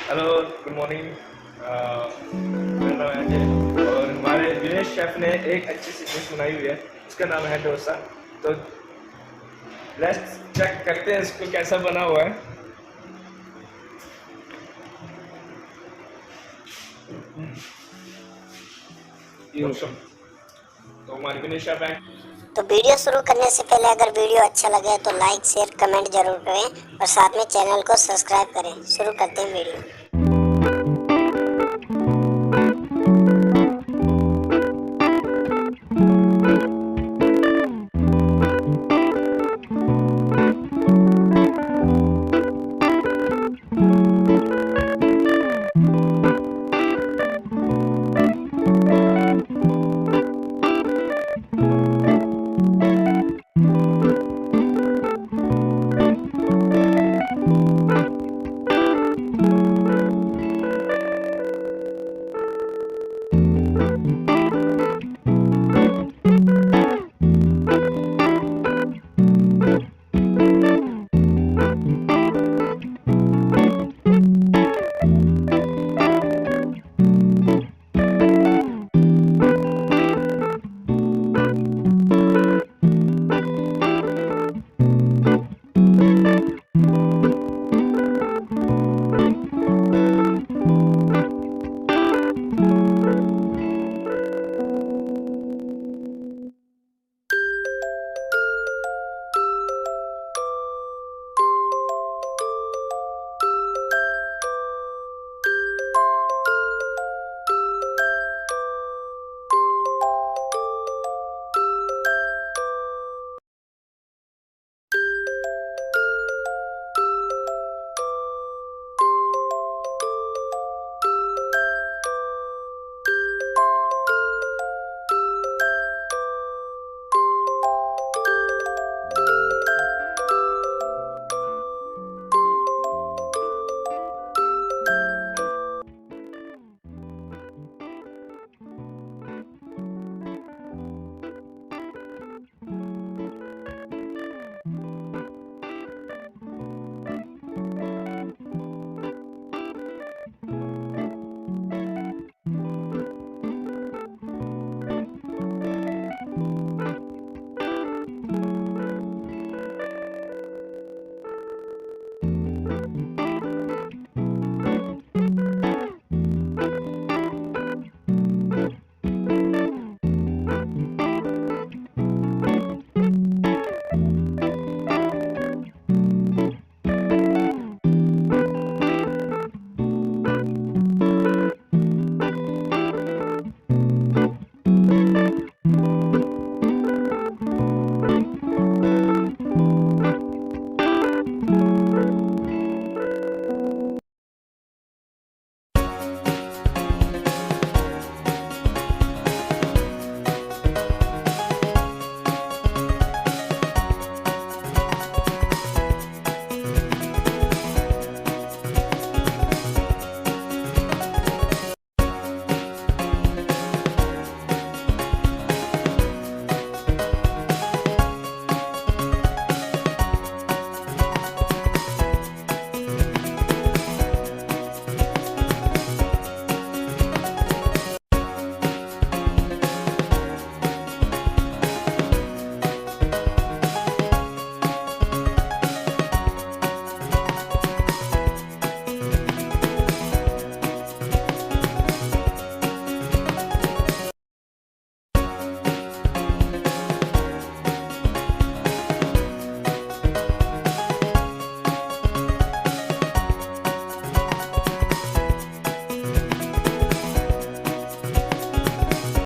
Hello, good morning. मेरा नाम है अजय और हमारे दिनेश शेफ ने एक अच्छी सी डिश बनाई हुई है, उसका नाम है डोसा। तो लेट्स चेक करते हैं इसको कैसा बना हुआ है। ये तो हमारे दिनेश शेफ हैं। तो वीडियो शुरू करने से पहले अगर वीडियो अच्छा लगे तो लाइक शेयर कमेंट जरूर करें और साथ में चैनल को सब्सक्राइब करें। शुरू करते हैं वीडियो।